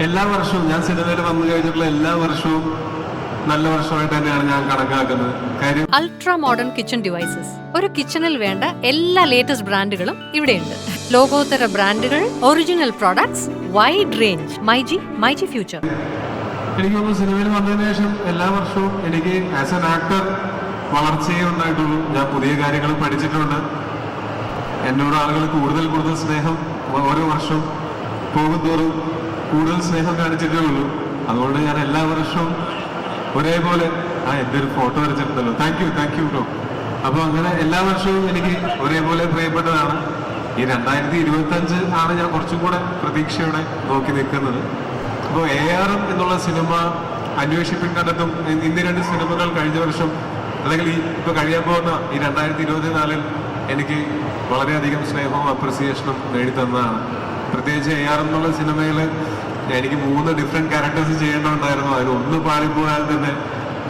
എല്ലാ വർഷവും ഞാൻ സിനിമയിൽ വന്നു കഴിഞ്ഞിട്ടുള്ള എല്ലാ വർഷവും നല്ല വർഷമായിട്ട് തന്നെയാണ് ഞാൻ കണക്കാക്കുന്നത്. കാര്യം അൾട്രാ മോഡേൺ കിച്ചൺ ഡിവൈസസ്, ഒരു കിച്ചണിൽ വേണ്ട എല്ലാ ലേറ്റസ്റ്റ് ബ്രാൻഡുകളും ഇവിടെയുണ്ട്. ലോകോത്തര ബ്രാൻഡുകൾ, original products, wide range. MyG future. എനിക്ക് തോന്നുന്നു സിനിമയിൽ വന്നതിന് ശേഷം എല്ലാ വർഷവും എനിക്ക് ആസ് എൻ ആക്ടർ വളർച്ചയേ ഉണ്ടായിട്ടുള്ളൂ. ഞാൻ പുതിയ കാര്യങ്ങൾ പഠിച്ചിട്ടുണ്ട്. എന്നോട് ആളുകൾ കൂടുതൽ സ്നേഹം ഓരോ വർഷവും പോകുന്തോറും കൂടുതൽ സ്നേഹം കാണിച്ചിട്ടേ ഉള്ളൂ. അതുകൊണ്ട് ഞാൻ എല്ലാ വർഷവും ഒരേപോലെ എൻ്റെ ഒരു ഫോട്ടോ വരച്ചിട്ടുണ്ടല്ലോ, താങ്ക് യു ബ്രോ. അപ്പോൾ അങ്ങനെ എല്ലാ വർഷവും എനിക്ക് ഒരേപോലെ പ്രിയപ്പെട്ടതാണ്. ഈ 2025 ആണ് ഞാൻ കുറച്ചും കൂടെ പ്രതീക്ഷയോടെ നോക്കി നിൽക്കുന്നത്. അപ്പോൾ AR എന്നുള്ള സിനിമ, അന്വേഷിപ്പിൻ കണ്ടെത്തും, ഇന്ന് 2 സിനിമകൾ കഴിഞ്ഞ വർഷം അല്ലെങ്കിൽ ഇപ്പോൾ കഴിയാൻ പോകുന്ന ഈ 2024 എനിക്ക് വളരെയധികം സ്നേഹവും അപ്രിസിയേഷനും നേടിത്തന്നതാണ്. പ്രത്യേകിച്ച് AR എന്നുള്ള സിനിമയിൽ എനിക്ക് 3 ഡിഫറെൻറ്റ് ക്യാരക്ടേഴ്സ് ചെയ്യേണ്ടതുണ്ടായിരുന്നു. അതിൽ ഒന്ന് പാളിപ്പോയാൽ തന്നെ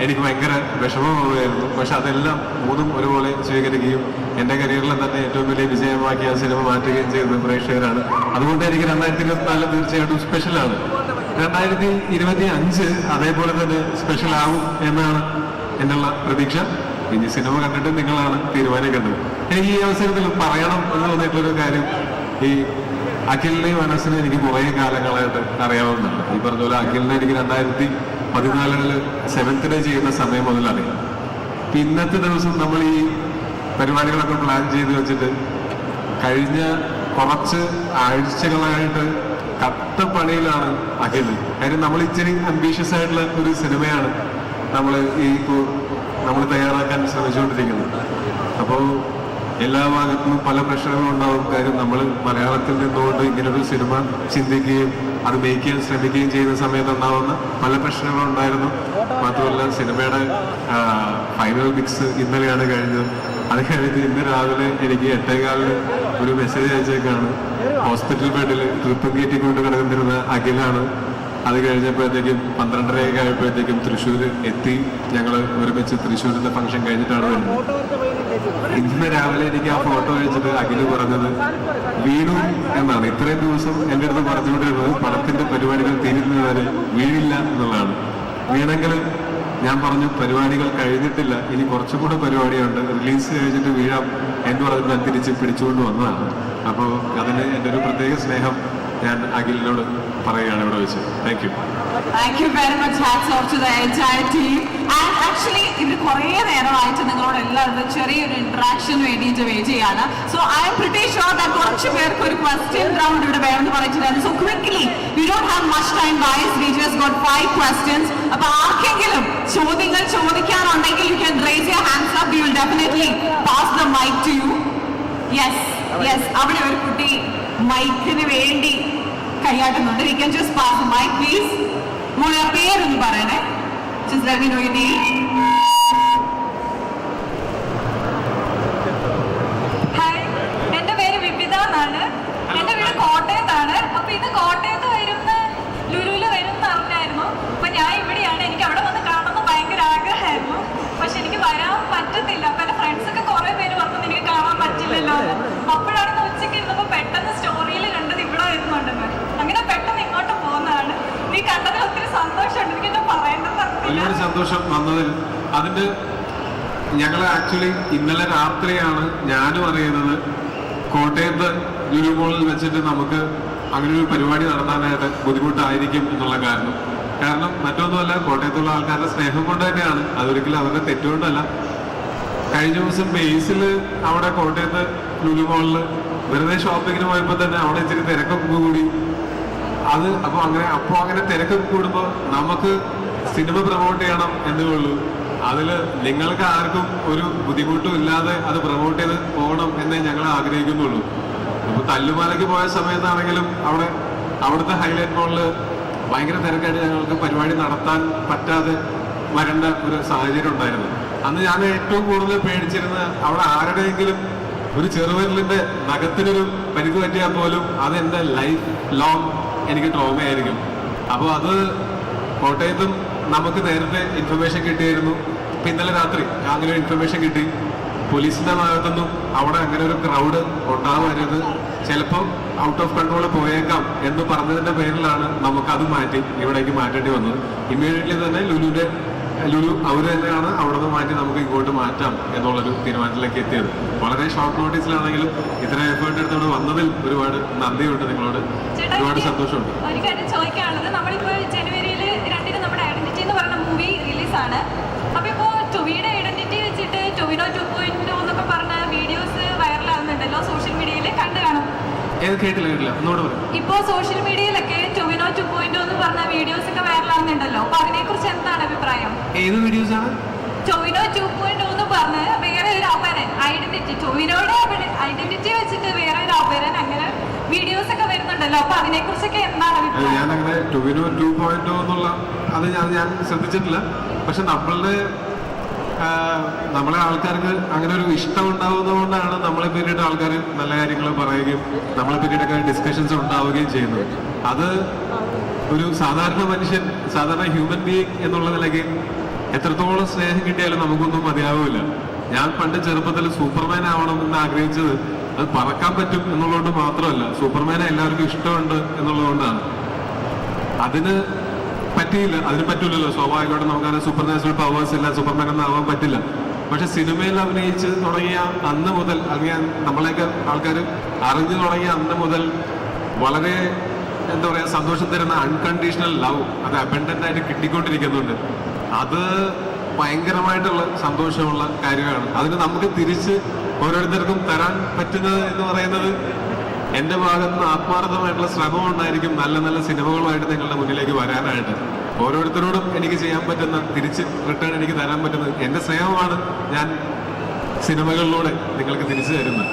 എനിക്ക് ഭയങ്കര വിഷമമായിരുന്നു. പക്ഷെ അതെല്ലാം 3ഉം ഒരുപോലെ സ്വീകരിക്കുകയും എൻ്റെ കരിയറിൽ തന്നെ ഏറ്റവും വലിയ വിജയമാക്കി ആ സിനിമ മാറ്റുകയും ചെയ്തത് പ്രേക്ഷകരാണ്. അതുകൊണ്ട് എനിക്ക് 2024 തീർച്ചയായിട്ടും സ്പെഷ്യലാണ്. 2025 അതേപോലെ തന്നെ സ്പെഷ്യൽ ആവും എന്നാണ് എന്നുള്ള പ്രതീക്ഷ. ഇനി സിനിമ കണ്ടിട്ട് നിങ്ങളാണ് തീരുമാനിക്കേണ്ടത്. എനിക്ക് ഈ അവസരത്തിൽ പറയണം എന്ന് തോന്നിയിട്ടുള്ളൊരു കാര്യം, ഈ അഖിലിനെയും മനസ്സിനെ എനിക്ക് കുറേ കാലങ്ങളായിട്ട് അറിയാവുന്നതാണ്. ഈ പറഞ്ഞ പോലെ അഖിലിനെ എനിക്ക് 2014 7th ഡേ ചെയ്യുന്ന സമയം മുതൽ അറിയാം. ഇന്നത്തെ ദിവസം നമ്മൾ ഈ പരിപാടികളൊക്കെ പ്ലാൻ ചെയ്ത് വെച്ചിട്ട് കഴിഞ്ഞ കുറച്ച് ആഴ്ചകളായിട്ട് കട്ടപ്പണിയിലാണ് അഖിൽ. കാര്യം നമ്മൾ ഇച്ചിരി അംബീഷ്യസ് ആയിട്ടുള്ള ഒരു സിനിമയാണ് നമ്മൾ തയ്യാറാക്കാൻ ശ്രമിച്ചുകൊണ്ടിരിക്കുന്നത്. അപ്പോൾ എല്ലാ ഭാഗത്തുനിന്നും പല പ്രശ്നങ്ങളും ഉണ്ടാവും. കാര്യം നമ്മൾ മലയാളത്തിൽ നിന്നുകൊണ്ട് ഇങ്ങനൊരു സിനിമ ചിന്തിക്കുകയും അത് മേക്ക് ചെയ്യാൻ ശ്രമിക്കുകയും ചെയ്യുന്ന സമയത്ത് ഉണ്ടാവുന്ന പല പ്രശ്നങ്ങളും ഉണ്ടായിരുന്നു. മാത്രമല്ല സിനിമയുടെ ഫൈനൽ മിക്സ് ഇന്നലെയാണ് കഴിഞ്ഞത്. അത് കഴിഞ്ഞ് ഇന്ന് രാവിലെ എനിക്ക് 8:15 ഒരു മെസ്സേജ് അയച്ചേക്കാണ്. ഹോസ്പിറ്റൽ ബെഡിൽ ട്രിപ്പും കയറ്റി കൊണ്ട് കിടന്നിരുന്ന അഖിലാണ്. അത് കഴിഞ്ഞപ്പോഴത്തേക്കും 12:30 ആയപ്പോഴത്തേക്കും തൃശ്ശൂർ എത്തി. ഞങ്ങൾ ഒരുമിച്ച് തൃശ്ശൂരിന്റെ ഫംഗ്ഷൻ കഴിഞ്ഞിട്ടാണ് വരുന്നത്. ഇന്ന് രാവിലെ എനിക്ക് ആ ഫോട്ടോ അയച്ചിട്ട് അഖില് പറഞ്ഞത് വീണു എന്നാണ്. ഇത്രയും ദിവസം എൻ്റെ അടുത്ത് പറഞ്ഞുകൊണ്ടിരുന്നത് പടത്തിന്റെ പരിപാടികൾ തീരുന്നവരെ വീഴില്ല എന്നുള്ളതാണ്. വീണെങ്കിൽ ഞാൻ പറഞ്ഞു പരിപാടികൾ കഴിഞ്ഞിട്ടില്ല, ഇനി കുറച്ചും കൂടെ പരിപാടിയുണ്ട്, റിലീസ് കഴിഞ്ഞിട്ട് വീഴാം എന്ന് പറഞ്ഞ് ഞാൻ തിരിച്ച് പിടിച്ചുകൊണ്ട് വന്നതാണ്. അപ്പോൾ അതിന് എൻ്റെ ഒരു പ്രത്യേക സ്നേഹം ഞാൻ അഖിലിനോട് പറയുകയാണ് ഇവിടെ വെച്ച്. Thank you very much. Hats off to the entire team. And actually ഇത് കുറേ നേരമായിട്ട് നിങ്ങളോട് എല്ലാവരും ചെറിയൊരു ഇന്ററാക്ഷൻ വേണ്ടിയിട്ട് വെയിറ്റ് ചെയ്യാണ്. So I am pretty sure that കുറച്ച് പേർക്ക് ഒരു question round ഇവിടെ വേണമെന്ന് പറഞ്ഞിട്ടുണ്ടായിരുന്നു. So quickly, we don't have much time guys. We just got 5 questions. അപ്പോൾ ആർക്കെങ്കിലും ചോദ്യങ്ങൾ ചോദിക്കാനുണ്ടെങ്കിൽ you can raise your hands up. We will definitely pass the mic to you. Yes. അവിടെ ഒരു കുട്ടി മൈക്കിന് വേണ്ടി കൈയാട്ടുന്നുണ്ട്. We can just pass the mic please. മോളെ പേരൊന്ന് പറയണേ. Just let me know your name. Hi, എൻ്റെ പേര് വിപിത എന്നാണ്. എൻ്റെ വീട് കോട്ടയത്താണ്. അപ്പൊ ഇത് കോട്ടയത്ത് വരുന്ന ലുലുവില് വരുന്ന അറിഞ്ഞായിരുന്നു. അപ്പൊ ഞാൻ ഇവിടെയാണ്. എനിക്ക് അവിടെ വന്ന് കാണുന്ന ഭയങ്കര ആഗ്രഹമായിരുന്നു. പക്ഷെ എനിക്ക് വരാൻ പറ്റുന്നില്ല. അപ്പൊ എൻ്റെ ഫ്രണ്ട്സ് ഒക്കെ കുറെ പേര് പറഞ്ഞു എനിക്ക് കാണാൻ പറ്റില്ലല്ലോ. അപ്പോഴാണ് ഉച്ചയ്ക്ക് ഇരുന്നപ്പോ പെട്ടെന്ന് സ്റ്റോറിയിൽ കണ്ടത് ഇവിടെ വരുന്നുണ്ടെന്ന്. അങ്ങനെ പെട്ടെന്ന് ഇങ്ങോട്ട് പോകുന്നതാണ്. നീ കണ്ടതിൽ ഒത്തിരി സന്തോഷമുണ്ട്. എനിക്ക് എന്താ പറയേണ്ടത് ഒരുപാട് സന്തോഷം വന്നതിൽ. അതിന്റെ ഞങ്ങൾ ആക്ച്വലി ഇന്നലെ രാത്രിയാണ് ഞാനും അറിയുന്നത് കോട്ടയത്ത് ലുലു മോളിൽ വെച്ചിട്ട് നമുക്ക് അങ്ങനെ ഒരു പരിപാടി നടത്താനായിട്ട് ബുദ്ധിമുട്ടായിരിക്കും എന്നുള്ള കാരണം മറ്റൊന്നുമല്ല, കോട്ടയത്തുള്ള ആൾക്കാരുടെ സ്നേഹം കൊണ്ട് തന്നെയാണ്. അതൊരിക്കലും അവരുടെ തെറ്റുകൊണ്ടല്ല. കഴിഞ്ഞ ദിവസം ബേസിൽ അവിടെ കോട്ടയത്ത് ലുലു മോളിൽ വെറുതെ ഷോപ്പിങ്ങിന് പോയപ്പോൾ തന്നെ അവിടെ ഇച്ചിരി തിരക്കൊക്കെ കൂടി. അപ്പോൾ അങ്ങനെ തിരക്കൊക്കെ കൂടുമ്പോൾ നമുക്ക് സിനിമ പ്രൊമോട്ട് ചെയ്യണം എന്നേ ഉള്ളൂ. അതിൽ നിങ്ങൾക്ക് ആർക്കും ഒരു ബുദ്ധിമുട്ടും ഇല്ലാതെ അത് പ്രൊമോട്ട് ചെയ്ത് പോകണം എന്നേ ഞങ്ങൾ ആഗ്രഹിക്കുന്നുള്ളൂ. ഇപ്പോൾ തല്ലുമാലയ്ക്ക് പോയ സമയത്താണെങ്കിലും അവിടുത്തെ ഹൈലൈറ്റ് മോളിൽ ഭയങ്കര തിരക്കായിട്ട് ഞങ്ങൾക്ക് പരിപാടി നടത്താൻ പറ്റാതെ വരേണ്ട ഒരു സാഹചര്യം ഉണ്ടായിരുന്നു. അന്ന് ഞാൻ ഏറ്റവും കൂടുതൽ പേടിച്ചിരുന്നത് അവിടെ ആരുടെയെങ്കിലും ഒരു ചെറുവിരലിന്റെ നഖത്തിനൊരു പരിക്ക് പറ്റിയാൽ പോലും അത് എൻ്റെ ലൈഫ് ലോങ് എനിക്ക് ട്രോമയായിരിക്കും. അപ്പോൾ അത് കോട്ടയത്തും നമുക്ക് നേരത്തെ ഇൻഫർമേഷൻ കിട്ടിയായിരുന്നു. ഇപ്പം ഇന്നലെ രാത്രി അങ്ങനെ ഒരു ഇൻഫർമേഷൻ കിട്ടി. പോലീസിന്റെ ഭാഗത്തുനിന്നും അവിടെ അങ്ങനെ ഒരു ക്രൗഡ് ഉണ്ടാവരുത്, ചിലപ്പോൾ ഔട്ട് ഓഫ് കൺട്രോൾ പോയേക്കാം എന്ന് പറഞ്ഞതിന്റെ പേരിലാണ് നമുക്കത് മാറ്റി ഇവിടേക്ക് മാറ്റേണ്ടി വന്നത്. ഇമ്മീഡിയറ്റ്ലി തന്നെ ലുലു അവർ തന്നെയാണ് അവിടെ നിന്ന് മാറ്റി നമുക്ക് ഇങ്ങോട്ട് മാറ്റാം എന്നുള്ളൊരു തീരുമാനത്തിലേക്ക് എത്തിയത്. വളരെ ഷോർട്ട് നോട്ടീസിലാണെങ്കിലും ഇത്ര എഫേർട്ട് എടുത്തോണ്ട് വന്നതിൽ ഒരുപാട് നന്ദിയുണ്ട് നിങ്ങളോട്, ഒരുപാട് സന്തോഷമുണ്ട്. ഒരു കാര്യം ചോദിക്കാനുള്ളത്, നമ്മളിപ്പോൾ ജനുവരിയിൽ 2 നമ്മുടെ ഐഡന്റിറ്റി എന്ന് പറയുന്ന മൂവി റിലീസാണ്. അപ്പോൾ ഇപ്പോൾ ടൊവിയുടെ ഐഡന്റിറ്റി വെച്ചിട്ട് ടൊവിനോ 2.0 എന്നൊക്കെ പറഞ്ഞ വീഡിയോസ് വൈറലാകുന്നുണ്ടല്ലോ സോഷ്യൽ മീഡിയയിൽ, കണ്ടു കാണും. കേട്ടില്ല ഒന്നുകൂടെ പറയും. ഇപ്പോ സോഷ്യൽ മീഡിയയിലൊക്കെ ടൊവിനോ 2.0 എന്ന് പറഞ്ഞ വീഡിയോസ് ഒക്കെ വൈറലാകുന്നുണ്ടല്ലോ, അപ്പൊ അതിനെ കുറിച്ച് എന്താണ് അഭിപ്രായം? ഏത് വീഡിയോസ് ആണ്? ടൊവിനോ 2.0 എന്ന് പറഞ്ഞ് വേറെ ഒരു അപരൻ ഐഡന്റിറ്റി, ടൊവിനോയുടെ ഐഡന്റിറ്റി വെച്ചിട്ട് വേറെ ഒരു അപരൻ, അങ്ങനെ വീഡിയോസ് ഒക്കെ വരുന്നുണ്ടല്ലോ, അപ്പൊ അതിനെ കുറിച്ചൊക്കെ എന്താണ് അഭിപ്രായം? ഞാൻ അങ്ങനെ ടൊവിനോ 2.0 എന്നുള്ള അത് ഞാൻ ശ്രദ്ധിച്ചിട്ടില്ല. പക്ഷെ നമ്മളെ ആൾക്കാർക്ക് അങ്ങനെ ഒരു ഇഷ്ടം ഉണ്ടാവുന്നതുകൊണ്ടാണ് നമ്മളെ പറ്റിയിട്ട് ആൾക്കാർ നല്ല കാര്യങ്ങൾ പറയുകയും നമ്മളെ പറ്റിയിട്ടൊക്കെ ഡിസ്കഷൻസ് ഉണ്ടാവുകയും ചെയ്യുന്നത്. അത് ഒരു സാധാരണ മനുഷ്യൻ, സാധാരണ ഹ്യൂമൻ ബീയിങ് എന്നുള്ള നിലയ്ക്ക് എത്രത്തോളം സ്നേഹം കിട്ടിയാലും നമുക്കൊന്നും മതിയാവില്ല. ഞാൻ പണ്ട് ചെറുപ്പത്തിൽ സൂപ്പർമാൻ ആവണം എന്ന് ആഗ്രഹിച്ചത് അത് പറക്കാൻ പറ്റും എന്നുള്ളതുകൊണ്ട് മാത്രമല്ല, സൂപ്പർമാനെ എല്ലാവർക്കും ഇഷ്ടമുണ്ട് എന്നുള്ളതുകൊണ്ടാണ്. അതിന് പറ്റൂലല്ലോ. സ്വാഭാവികമായിട്ടും നമുക്കങ്ങനെ സൂപ്പർ നാച്ചുറൽ പവേഴ്സ് ഇല്ല, സൂപ്പർമാൻ ഒന്നും ആവാൻ പറ്റില്ല. പക്ഷെ സിനിമയിൽ അഭിനയിച്ച് തുടങ്ങിയ അന്ന് മുതൽ, അല്ലെങ്കിൽ നമ്മളെയൊക്കെ ആൾക്കാർ അറിഞ്ഞു തുടങ്ങിയ അന്ന് മുതൽ വളരെ എന്താ പറയുക സന്തോഷം തരുന്ന അൺകണ്ടീഷണൽ ലവ് അത് അബൻഡന്റ് ആയിട്ട് കിട്ടിക്കൊണ്ടിരിക്കുന്നുണ്ട്. അത് ഭയങ്കരമായിട്ടുള്ള സന്തോഷമുള്ള കാര്യമാണ്. അതിന് നമുക്ക് തിരിച്ച് ഓരോരുത്തർക്കും തരാൻ പറ്റുന്നത് എന്ന് പറയുന്നത് എൻ്റെ ഭാഗത്ത് നിന്ന് ആത്മാർത്ഥമായിട്ടുള്ള ശ്രമം ഉണ്ടായിരിക്കും നല്ല നല്ല സിനിമകളുമായിട്ട് നിങ്ങളുടെ മുന്നിലേക്ക് വരാനായിട്ട്. ഓരോരുത്തരോടും എനിക്ക് ചെയ്യാൻ പറ്റുന്ന തിരിച്ച് റിട്ടേൺ എനിക്ക് തരാൻ പറ്റുന്നത് എൻ്റെ സ്നേഹമാണ് ഞാൻ സിനിമകളിലൂടെ നിങ്ങൾക്ക് തിരിച്ചു തരുന്നത്.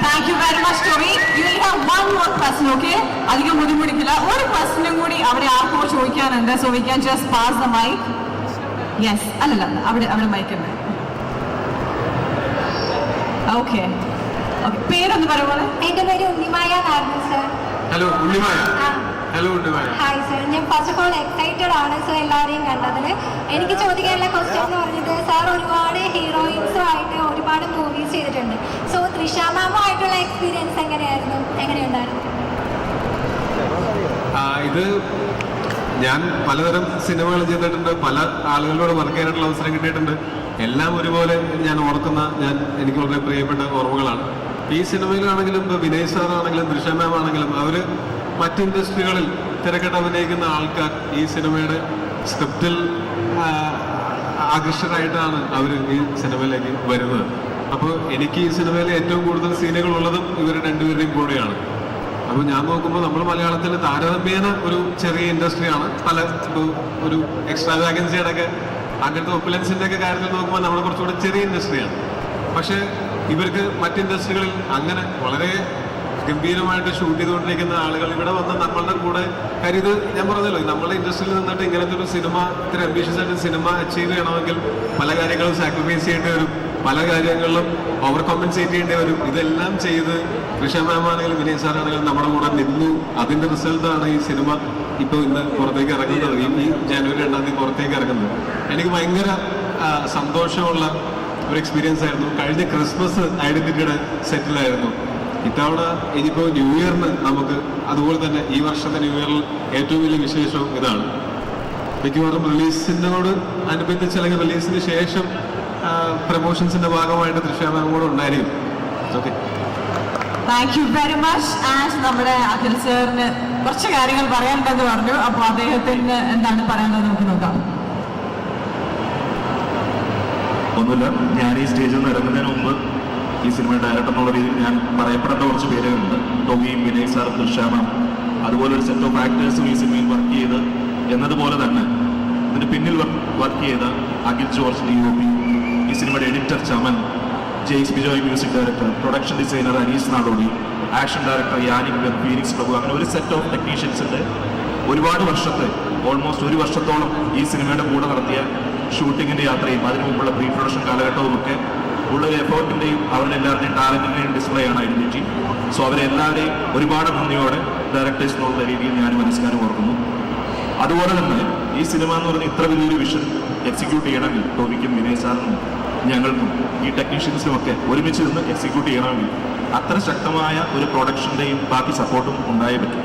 Thank you very much, Toby. You will have one more question, okay? അധികം ബുദ്ധിമുട്ടിക്കില്ല. ഒരു ക്വസ്റ്റ്യനും കൂടി അവിടെ ആർക്കോ ചോദിക്കാനുണ്ട്. So we can just pass the mic. Yes. അല്ലല്ല, അവിടെ മൈക്ക് ഉണ്ട്. Okay. പേരൊന്ന് പറയുമ്പോൾ? എന്റെ പേര് Unnimaya Narayanan sir. Hello Unnimaya. Hello Unnimaya. Hi sir, ഞാൻ ഫസ്റ്റ് ഓഫ് ഓൾ എക്സൈറ്റഡ് ആണ് സർ എല്ലാവരെയും കണ്ടതിൽ. എനിക്ക് ചോദിക്കാനുള്ള ക്വസ്റ്റ്യൻ എന്ന് പറഞ്ഞത്, സാർ ഒരുപാട് ഹീറോയിൻസുമായിട്ട് ഒരുപാട് മൂവീസ് ചെയ്തിട്ടുണ്ട്. സോ തൃഷ മാമുമായിട്ടുള്ള എക്സ്പീരിയൻസ് എങ്ങനെയുണ്ടായിരുന്നു? ഇത് ഞാൻ പലതരം സിനിമകൾ ചെയ്തിട്ടുണ്ട്, പല ആളുകളോട് വർക്ക് ചെയ്യാനായിട്ടുള്ള അവസരം കിട്ടിയിട്ടുണ്ട്. എല്ലാം ഒരുപോലെ ഞാൻ ഓർക്കുന്ന എനിക്ക് വളരെ പ്രിയപ്പെട്ട ഓർമ്മകളാണ്. ഈ സിനിമയിലാണെങ്കിലും ഇപ്പോൾ വിനയ് സാറാണെങ്കിലും തൃഷ മാം ആണെങ്കിലും അവർ മറ്റ് ഇൻഡസ്ട്രികളിൽ തിരക്കിട്ട് അഭിനയിക്കുന്ന ആൾക്കാർ ഈ സിനിമയുടെ സ്ക്രിപ്റ്റിൽ ആകർഷകരായിട്ടാണ് അവർ ഈ സിനിമയിലേക്ക് വരുന്നത്. അപ്പോൾ എനിക്ക് ഈ സിനിമയിൽ ഏറ്റവും കൂടുതൽ സീനുകൾ ഉള്ളതും ഇവർ രണ്ടുപേരുടെയും കൂടെയാണ്. അപ്പോൾ ഞാൻ നോക്കുമ്പോൾ നമ്മൾ മലയാളത്തിൽ താരതമ്യേന ഒരു ചെറിയ ഇൻഡസ്ട്രിയാണ്. പല ഒരു എക്സ്ട്രാ വാഗൻസിയുടെ ഒക്കെ അങ്ങനത്തെ ഒപ്പുലൻസിൻ്റെ ഒക്കെ കാര്യത്തിൽ നോക്കുമ്പോൾ നമ്മൾ കുറച്ചുകൂടെ ചെറിയ ഇൻഡസ്ട്രിയാണ്. പക്ഷേ ഇവർക്ക് മറ്റ് ഇൻഡസ്ട്രികളിൽ അങ്ങനെ വളരെ ഗംഭീരമായിട്ട് ഷൂട്ട് ചെയ്തുകൊണ്ടിരിക്കുന്ന ആളുകൾ ഇവിടെ വന്ന് നമ്മളുടെ കൂടെ, കാര്യം ഇത് ഞാൻ പറഞ്ഞല്ലോ, നമ്മളുടെ ഇൻഡസ്ട്രിയിൽ നിന്നിട്ട് ഇങ്ങനത്തെ ഒരു സിനിമ, ഇത്ര അംബീഷ്യസ് ആയിട്ട് സിനിമ അച്ചീവ് ചെയ്യണമെങ്കിൽ പല കാര്യങ്ങളും സാക്രിഫൈസ് ചെയ്യേണ്ടി വരും, പല കാര്യങ്ങളിലും ഓവർ കോമ്പൻസേറ്റ് ചെയ്യേണ്ടി വരും. ഇതെല്ലാം ചെയ്ത് തൃഷ മാം ആണെങ്കിലും വിനയ് സാറാണെങ്കിലും നമ്മുടെ കൂടെ നിന്നു. അതിൻ്റെ റിസൾട്ടാണ് ഈ സിനിമ ഇപ്പോൾ ഇന്ന് പുറത്തേക്ക് ഇറങ്ങുന്നത്, ഈ ജനുവരി 2-ാം തീയതി പുറത്തേക്ക് ഇറങ്ങുന്നത്. എനിക്ക് ഭയങ്കര സന്തോഷമുള്ള ഒരു എക്സ്പീരിയൻസ് ആയിരുന്നു. കഴിഞ്ഞ ക്രിസ്മസ് ഐഡന്റിറ്റിയുടെ സെറ്റിലായിരുന്നു. ഇത്തവണ ഇനിയിപ്പോൾ ന്യൂ ഇയറിന് നമുക്ക് അതുപോലെ തന്നെ ഈ വർഷത്തെ ന്യൂ ഇയറിൽ ഏറ്റവും വലിയ വിശേഷവും ഇതാണ്. മിക്കവാറും റിലീസിനോട് അനുബന്ധിച്ച് അല്ലെങ്കിൽ റിലീസിന് ശേഷം പ്രൊമോഷൻസിന്റെ ഭാഗമായിട്ട് തൃശ്ശ മാം കൂടെ ഉണ്ടായിരിക്കും. Okay, thank you very much. And നമ്മുടെ അഖിൽ സാറിന് കുറച്ച് കാര്യങ്ങൾ പറയാനുണ്ടെന്ന് പറഞ്ഞു. അപ്പോൾ അദ്ദേഹത്തിന് എന്താണ് പറയാനുള്ളത് നമുക്ക് നോക്കാം. ഒന്നുമില്ല, ഞാൻ ഈ സ്റ്റേജിൽ നിന്ന് ഇറങ്ങുന്നതിന് മുമ്പ് ഈ സിനിമ ഡയറക്ടർ എന്നുള്ള രീതിയിൽ ഞാൻ പറയപ്പെടേണ്ട കുറച്ച് പേരുകളുണ്ട്. ടോമിയും വിനയ് സാറും തൃഷ മാം, അതുപോലെ ഒരു സെറ്റ് ഓഫ് ആക്ടേഴ്സും ഈ സിനിമയിൽ വർക്ക് ചെയ്ത് എന്നതുപോലെ തന്നെ ഇതിന് പിന്നിൽ വർക്ക് ചെയ്ത അഖിൽ ജോർജ് DOP, ഈ സിനിമയുടെ എഡിറ്റർ ചമൻ, ജെയ്സ് Bejoy music director, production designer Anees Nadodi, action director Yannick Ben, Phoenix Prabhu, അങ്ങനെ ഒരു സെറ്റ് ഓഫ് ടെക്നീഷ്യൻസിൻ്റെ ഒരുപാട് വർഷത്തെ, ഓൾമോസ്റ്റ് ഒരു വർഷത്തോളം ഈ സിനിമയുടെ കൂടെ നടത്തിയ ഷൂട്ടിങ്ങിൻ്റെ യാത്രയും അതിനു മുമ്പുള്ള പ്രീ പ്രൊഡക്ഷൻ കാലഘട്ടവും ഒക്കെ ഉള്ള എഫേർട്ടിൻ്റെയും അവരുടെ എല്ലാവരുടെയും ടാലൻറ്റിൻ്റെയും ഡിസ്പ്ലേ ആണ് ഐഡന്റിറ്റി. സോ അവരെല്ലാവരെയും ഒരുപാട് നന്ദിയോടെ ഡയറക്ടേഴ്സ് എന്നുള്ള രീതിയിൽ ഞാൻ മനസ്സിലാക്കാൻ ഓർക്കുന്നു. അതുപോലെ തന്നെ ഈ സിനിമ എന്ന് പറഞ്ഞാൽ ഇത്ര വലിയൊരു വിഷൻ എക്സിക്യൂട്ട് ചെയ്യണമെങ്കിൽ ടോമിക്കും വിനയ് സാറിനും ഞങ്ങൾക്കും ഈ ടെക്നീഷ്യൻസിനും ഒക്കെ ഒരുമിച്ച് നിന്ന് എക്സിക്യൂട്ട് ചെയ്യണമെങ്കിൽ അത്ര ശക്തമായ ഒരു പ്രൊഡക്ഷൻ്റെയും ബാക്കി സപ്പോർട്ടും ഉണ്ടായേ പറ്റും.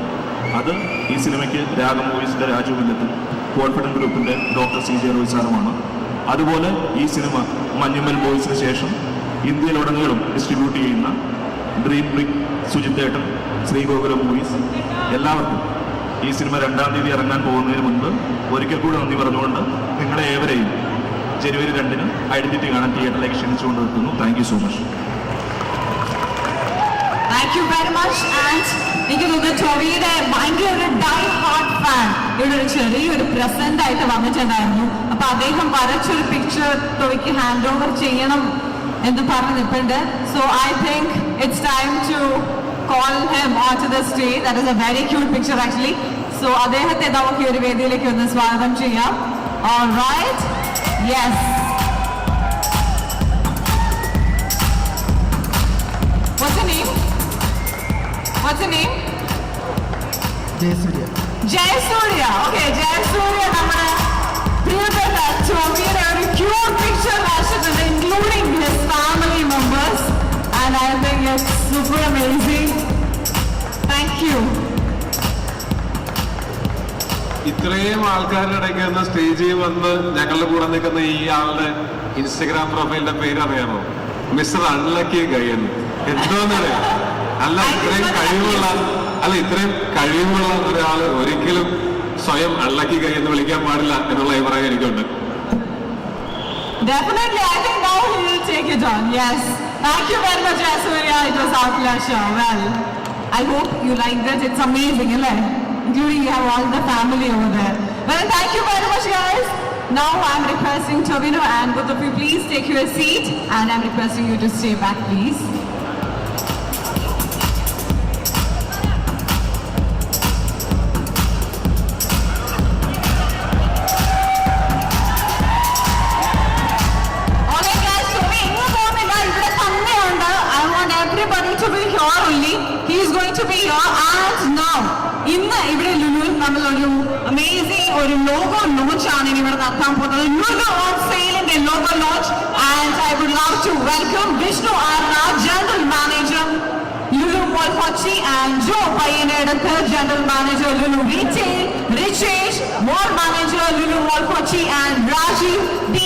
അത് ഈ സിനിമയ്ക്ക് രാഗം മൂവീസിൻ്റെ രാജു വില്ലത്തും കോൺഫിഡൻറ്റ് ഗ്രൂപ്പിൻ്റെ ഡോക്ടർ CJ റോയ് സാറുമാണ്. അതുപോലെ ഈ സിനിമ മഞ്ഞുമൽ ബോയ്സിന് ശേഷം ഇന്ത്യയിലുടനീളം ഡിസ്ട്രിബ്യൂട്ട് ചെയ്യുന്ന ഡ്രീം ബ്രിക് സുജിത്തേട്ടൻ, ശ്രീഗോകുലം മൂവീസ്, എല്ലാവർക്കും ഈ സിനിമ 2-ാം തീയതി ഇറങ്ങാൻ പോകുന്നതിന് മുൻപ് ഒരിക്കൽ കൂടി നന്ദി പറഞ്ഞുകൊണ്ട് നിങ്ങളെ ഏവരെയും ജനുവരി 2-ന് ഐഡന്റിറ്റി കാണാൻ തിയേറ്ററിലേക്ക് ക്ഷണിച്ചുകൊണ്ട് നിർത്തുന്നു. Thank you so much. Thank you very much. And എനിക്ക് തോന്നുന്നു ടോവിയുടെ ഭയങ്കര ഒരു ഡൈ ഹാർട്ട് ഫാൻ ഇവിടെ ഒരു ചെറിയൊരു പ്രസന്റ് ആയിട്ട് വന്നിട്ടുണ്ടായിരുന്നു. അപ്പൊ അദ്ദേഹം വരച്ചൊരു പിക്ചർ ടോവിക്ക് ഹാൻഡ് ഓവർ ചെയ്യണം എന്ന് പറഞ്ഞ് നിൽപ്പുണ്ട്. So I think it's time to call him onto the stage. That is a very cute picture actually. So അദ്ദേഹത്തെ നമുക്ക് ഈ ഒരു വേദിയിലേക്ക് ഒന്ന് സ്വാഗതം ചെയ്യാം. All right. Yes. What's your name? What's your name? Jayasurya. Jayasuriya. Okay, Jayasuriya നമ്മുടെ പ്രിയപ്പെട്ട ടോവിയുടെ ഒരു cute picture വരച്ചിട്ടുണ്ട്, including his family members. And I think it's super amazing. Thank you. ഇത്രയും ആൾക്കാരുടെ ഇടയ്ക്ക് വന്ന് സ്റ്റേജിൽ വന്ന് ഞങ്ങളുടെ കൂടെ നിൽക്കുന്ന ഈ ആളുടെ ഇൻസ്റ്റഗ്രാം പ്രൊഫൈലിന്റെ പേര് അറിയാമോ? Mister unlucky ഗൈന്ന്. എന്തോന്നറിയാം, ഇത്രയും കഴിവുള്ള ഒരാള് ഒരിക്കലും സ്വയം അൺലക്കി ഗൈ എന്ന് വിളിക്കാൻ പാടില്ല എന്നുള്ള അഭിപ്രായം എനിക്കുണ്ട്. Definitely, I think now he will take it on. Yes. Thank you very much, Jayasuriya. It was our pleasure. Well, I hope you liked it. It's amazing, isn't it? Including you have all the family over there. Well, thank you very much, guys. Now I'm requesting Tobino and both of you please take your seat, and I'm requesting you to stay back, please. To be here only. He is going to be here. And now, ഇന്ന് ഇവിടെ ലുലുവിൽ നമ്മൾ ഒരു amazing ഒരു logo launch ആണ് ഇവിടെ നടത്താൻ പോകുന്നത്. Lulu on sale in the logo launch, and I would love to welcome Vishnu Arna, General Manager Lulu Mall Kochi, and Joe Payanedakar, General Manager Lulu Retail, Richesh, Mall Manager Lulu Mall Kochi, and Rajiv D.